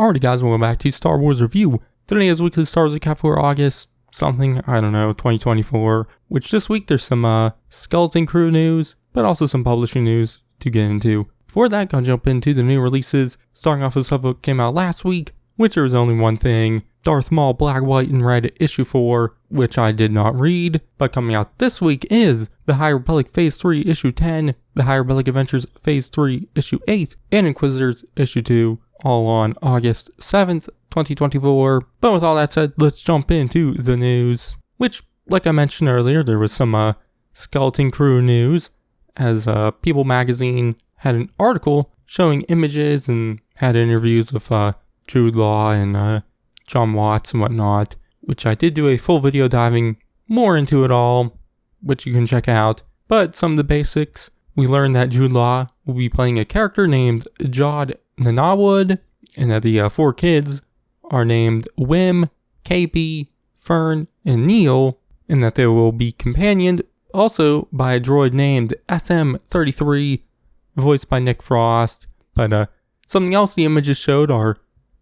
Alrighty guys, welcome back to Star Wars Review. Today is weekly Star Wars recap for August something, 2024. Which this week there's some Skeleton Crew news, but also some publishing news to get into. Before that, gonna jump into the new releases, starting off with stuff that came out last week, which there was only one thing. Darth Maul Black, White, and Red issue 4, which I did not read, but coming out this week is The High Republic Phase 3 issue 10, The High Republic Adventures Phase 3 issue 8, and Inquisitors issue 2, all on August 7th, 2024. But with all that said, let's jump into the news, which, like I mentioned earlier, there was some Skeleton Crew news, as People Magazine had an article showing images and had interviews with Jude Law and John Watts and whatnot, which I did do a full video diving more into it all, which you can check out. But some of the basics, we learned that Jude Law will be playing a character named Jod Nanawood, and that the 4 kids are named Wim, KB, Fern, and Neil, and that they will be companioned also by a droid named SM-33, voiced by Nick Frost. But something else the images showed are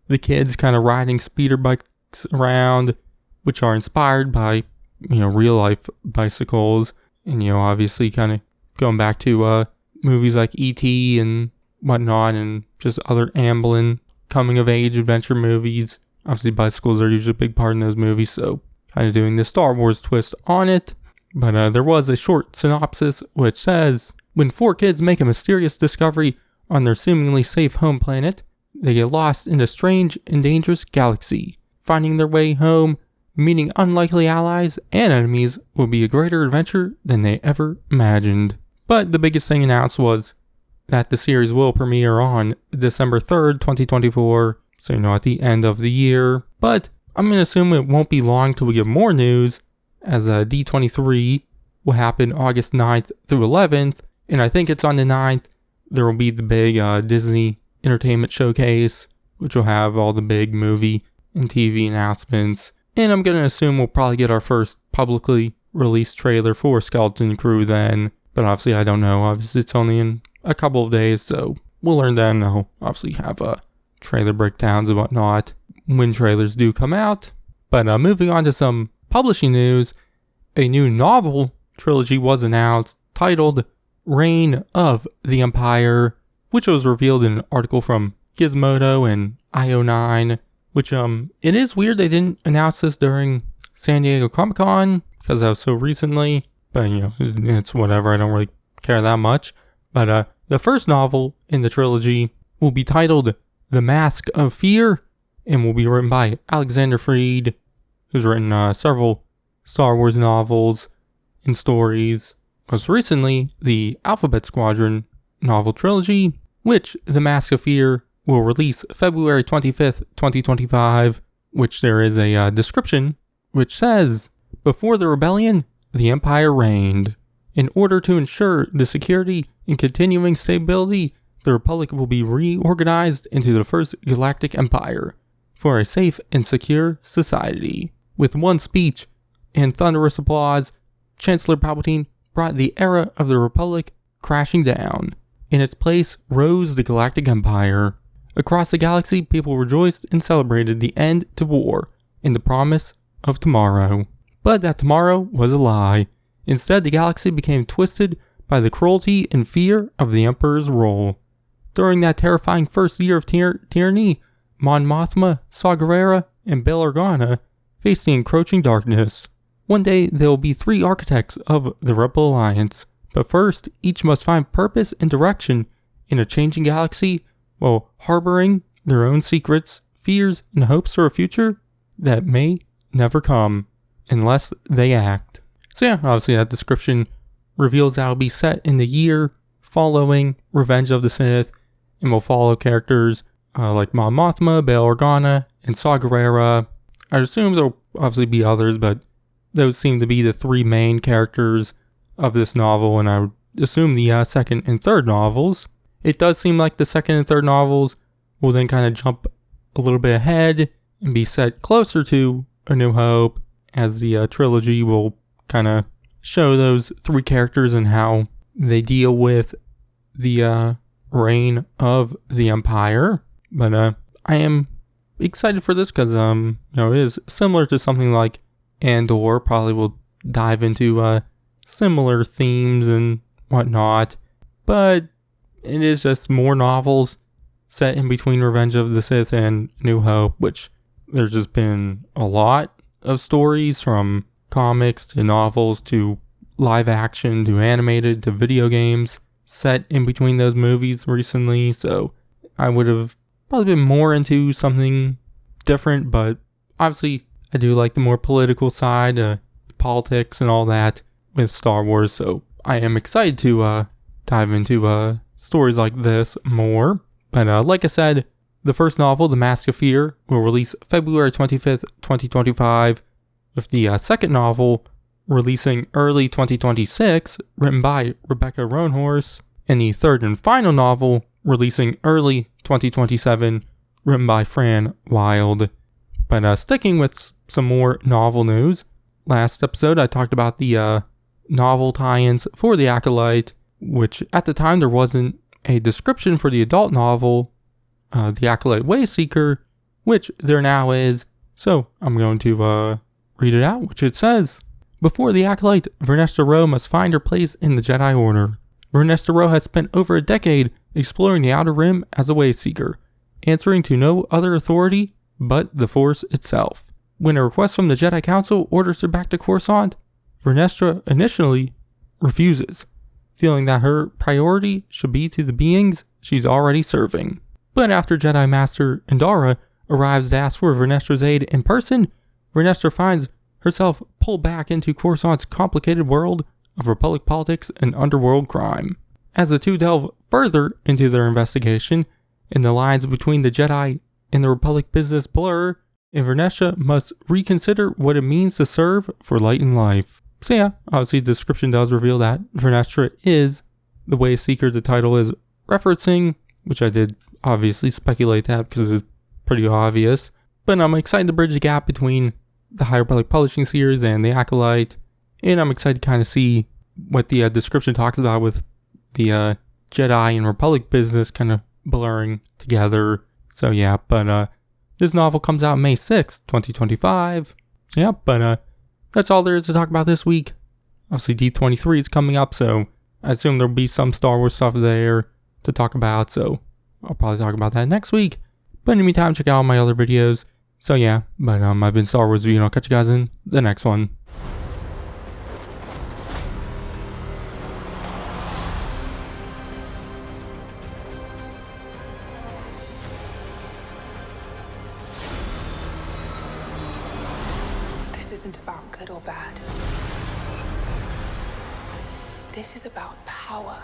the kids kind of riding speeder bikes around, which are inspired by, real life bicycles. And, obviously kind of going back to movies like E.T. and whatnot, and just other Amblin coming of age adventure movies. Obviously bicycles are usually a big part in those movies, so kind of doing the Star Wars twist on it. But there was a short synopsis which says, when 4 kids make a mysterious discovery on their seemingly safe home planet, they get lost in a strange and dangerous galaxy. Finding their way home, meeting unlikely allies and enemies will be a greater adventure than they ever imagined. But the biggest thing announced was that the series will premiere on December 3rd, 2024, so at the end of the year. But I'm going to assume it won't be long till we get more news, as D23 will happen August 9th through 11th, and I think it's on the 9th, there will be the big Disney Entertainment Showcase, which will have all the big movie and TV announcements. And I'm going to assume we'll probably get our first publicly released trailer for Skeleton Crew then. But obviously I don't know. Obviously it's only in a couple of days, so we'll learn then. I'll obviously have trailer breakdowns and whatnot when trailers do come out. But moving on to some publishing news, a new novel trilogy was announced titled Reign of the Empire, which was revealed in an article from Gizmodo and IO9, which it is weird they didn't announce this during San Diego Comic-Con, because that was so recently, but it's whatever, I don't really care that much. But the first novel in the trilogy will be titled The Mask of Fear, and will be written by Alexander Freed, who's written several Star Wars novels and stories. Most recently, the Alphabet Squadron novel trilogy, which The Mask of Fear will release February 25th, 2025, which there is a description which says, before the rebellion, the Empire reigned. In order to ensure the security and continuing stability, the Republic will be reorganized into the First Galactic Empire for a safe and secure society. With one speech and thunderous applause, Chancellor Palpatine brought the era of the Republic crashing down. In its place rose the Galactic Empire. Across the galaxy, people rejoiced and celebrated the end to war and the promise of tomorrow. But that tomorrow was a lie. Instead, the galaxy became twisted by the cruelty and fear of the Emperor's rule. During that terrifying first year of tyranny, Mon Mothma, Saw Gerrera, and Bail Organa faced the encroaching darkness. One day, there will be 3 architects of the Rebel Alliance. But first, each must find purpose and direction in a changing galaxy while harboring their own secrets, fears, and hopes for a future that may never come unless they act. So yeah, obviously that description reveals that it'll be set in the year following Revenge of the Sith, and will follow characters like Mon Mothma, Bail Organa, and Saw Gerrera. I assume there'll obviously be others, but those seem to be the 3 main characters of this novel, and I would assume the second and third novels. It does seem like the second and third novels will then kind of jump a little bit ahead and be set closer to A New Hope, as the trilogy will kind of show those 3 characters and how they deal with the reign of the Empire. But I am excited for this because, it is similar to something like Andor. Probably will dive into, similar themes and whatnot. But it is just more novels set in between Revenge of the Sith and New Hope, which there's just been a lot of stories from comics to novels to live action to animated to video games set in between those movies recently. So I would have probably been more into something different, but obviously I do like the more political side, politics and all that with Star Wars. So I am excited to dive into stories like this more. But like I said, the first novel, The Mask of Fear, will release February 25th, 2025, with the second novel releasing early 2026, written by Rebecca Roanhorse, and the third and final novel releasing early 2027, written by Fran Wild. But sticking with some more novel news, last episode I talked about the novel tie-ins for The Acolyte, which at the time there wasn't a description for the adult novel, The Acolyte Wayseeker, which there now is. So I'm going to read it out, which it says: Before The Acolyte, Vernestra Rwoh must find her place in the Jedi Order. Vernestra Rwoh has spent over a decade exploring the Outer Rim as a Wayseeker, answering to no other authority but the Force itself. When a request from the Jedi Council orders her back to Coruscant, Vernestra initially refuses, feeling that her priority should be to the beings she's already serving. But after Jedi Master Indara arrives to ask for Vernestra's aid in person, Vernestra finds herself pulled back into Coruscant's complicated world of Republic politics and underworld crime. As the two delve further into their investigation, and the lines between the Jedi and the Republic business blur, and Vernestra must reconsider what it means to serve for light and life. So yeah, obviously the description does reveal that Vernestra is the Wayseeker the title is referencing, which I did obviously speculate that because it's pretty obvious. But I'm excited to bridge the gap between the High Republic Publishing series and the Acolyte, and I'm excited to kind of see what the description talks about with the Jedi and Republic business kind of blurring together. So yeah, but this novel comes out May 6th, 2025. Yeah, but that's all there is to talk about this week. Obviously D23 is coming up, so I assume there'll be some Star Wars stuff there to talk about, so I'll probably talk about that next week. But in the meantime, check out all my other videos. So yeah, but I've been Star Wars Review, and I'll catch you guys in the next one. This isn't about good or bad. This is about power.